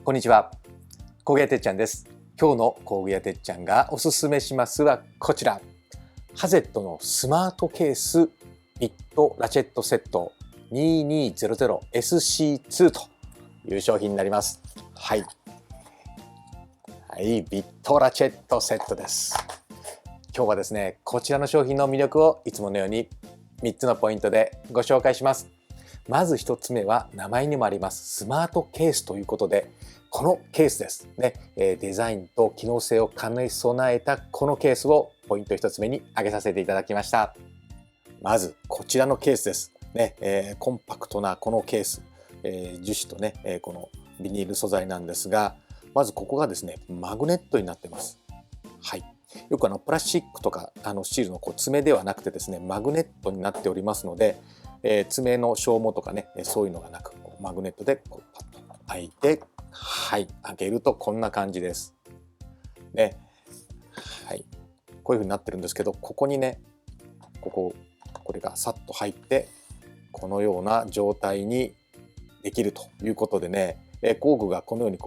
こんにちは、工具屋てっちゃんです。今日の工具屋てっちゃんがおすすめしますはこちら、ハゼットのスマートケースビットラチェットセット 2200SC2 という商品になります。はい、ビットラチェットセットです。今日はですね、こちらの商品の魅力をいつものように3つのポイントでご紹介します。まず1つ目は名前にもありますスマートケースということで、このケースですね、デザインと機能性を兼ね備えたこのケースをポイント1つ目に挙げさせていただきました。まずこちらのケースですね、コンパクトなこのケース、樹脂とね、このビニール素材なんですが、まずここがですねマグネットになってます。はい、よくプラスチックとかスチールの爪ではなくてですね、マグネットになっておりますので、爪の消耗とかね、そういうのがなくマグネットでパッと開いて、はい、開けるとこんな感じですね。はい、こういう風になってるんですけど、ここにね、これがさっと入ってこのような状態にできるということでね、工具がこのように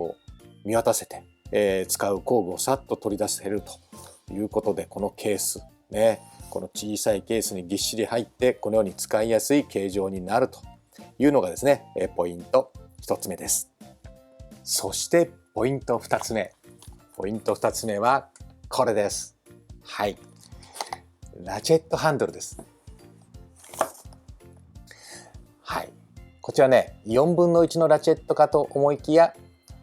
見渡せて、使う工具をさっと取り出せるということで、このケースね、この小さいケースにぎっしり入ってこのように使いやすい形状になるというのがですね、ポイント1つ目です。そしてポイント2つ目。ポイント2つ目はこれです。はい、ラチェットハンドルです。はい、こちらね、4分の1のラチェットかと思いきや、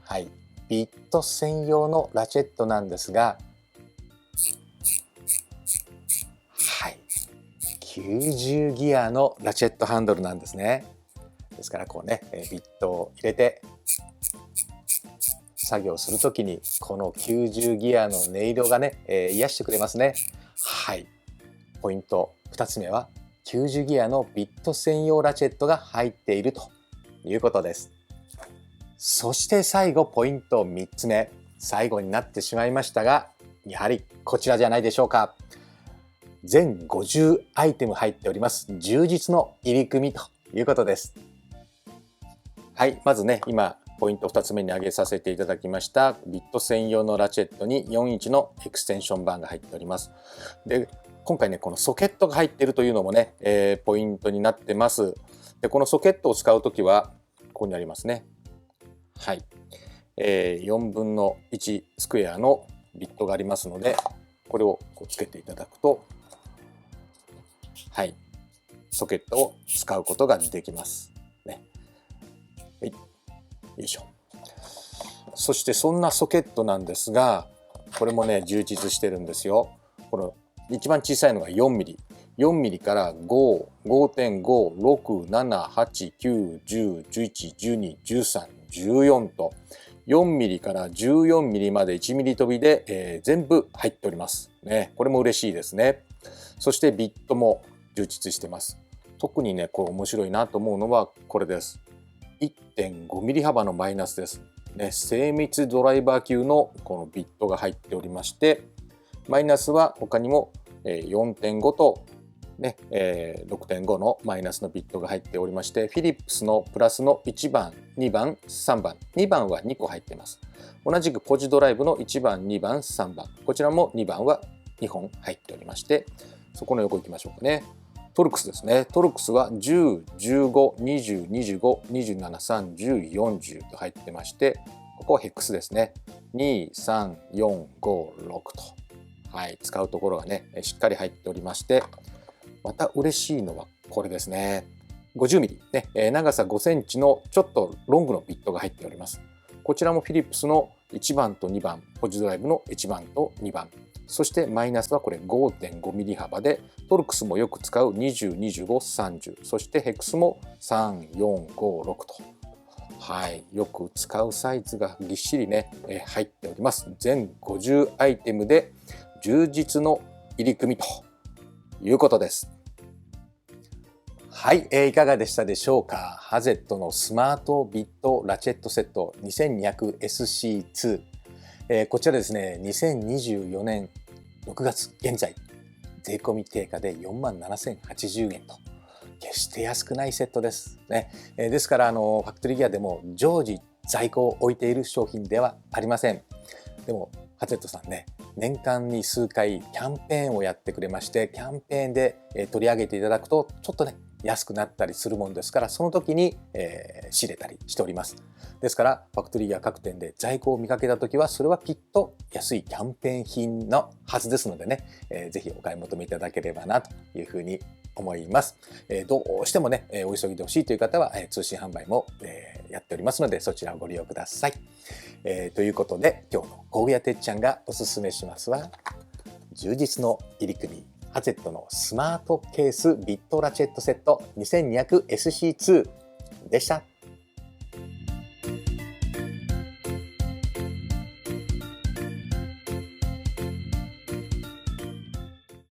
はい、ビット専用のラチェットなんですが、90ギアのラチェットハンドルなんですね。ですからこうね、ビットを入れて作業するときにこの90ギアの音色がね、癒してくれますね。はい、ポイント2つ目は90ギアのビット専用ラチェットが入っているということです。そして最後ポイント3つ目、最後になってしまいましたが、やはりこちらじゃないでしょうか。全50アイテム入っております充実の入り組みということです。はい、まずね、今ポイント2つ目に挙げさせていただきましたビット専用のラチェットに4インチのエクステンションバーが入っております。で、今回ね、このソケットが入っているというのもね、ポイントになってます。で、このソケットを使うときはここにありますね。はい、4分の1スクエアのビットがありますので、これをつけていただくと、はい、ソケットを使うことができますね。はい、よいしょ。そしてそんなソケットなんですが、これもね充実してるんですよ。この一番小さいのが 4mm、4mm から5、5.5、6、7、8、9、10、11、12、13、14と4mmから14mmまで1mm飛びで、全部入っておりますね。これも嬉しいですね。そしてビットも充実してます。特にね、これ面白いなと思うのはこれです。1.5mm 幅のマイナスですね。精密ドライバー級のこのビットが入っておりまして、マイナスは他にも 4.5 とね、6.5 のマイナスのビットが入っておりまして、フィリップスのプラスの1番、2番、3番、2番は2個入っています。同じくポジドライブの1番、2番、3番、こちらも2番は2本入っておりまして、そこの横行きましょうかね。トルクスですね。トルクスは10、15、20、25、27、30、40と入ってまして、ここはヘックスですね。2、3、4、5、6と、はい、使うところがねしっかり入っておりまして、また嬉しいのはこれですね。50mm、ね、長さ5センチのちょっとロングのビットが入っております。こちらもフィリップスの1番と2番、ポジドライブの1番と2番。そしてマイナスはこれ 5.5mm 幅で、トルクスもよく使う20、25、30、そしてヘックスも3、4、5、6と、はい、よく使うサイズがぎっしりね、入っております。全50アイテムで充実の入り組みということです。はい、いかがでしたでしょうか。ハゼットのスマートビットラチェットセット 2200SC2、こちらですね、2024年6月現在税込み定価で47,080円と、決して安くないセットですね。ですからファクトリーギアでも常時在庫を置いている商品ではありません。でもハゼットさんね、年間に数回キャンペーンをやってくれまして、キャンペーンで取り上げていただくとちょっとね安くなったりするもんですから、その時に仕入れたりしております。ですからファクトリーや各店で在庫を見かけた時は、それはきっと安いキャンペーン品のはずですのでね、ぜひお買い求めいただければなというふうに思います。どうしてもねお急ぎでほしいという方は通信販売もやっておりますので、そちらをご利用ください。ということで、今日の工具屋てっちゃんがおすすめしますは、充実の入り組みハゼットのスマートケースビットラチェットセット 2200SC2 でした。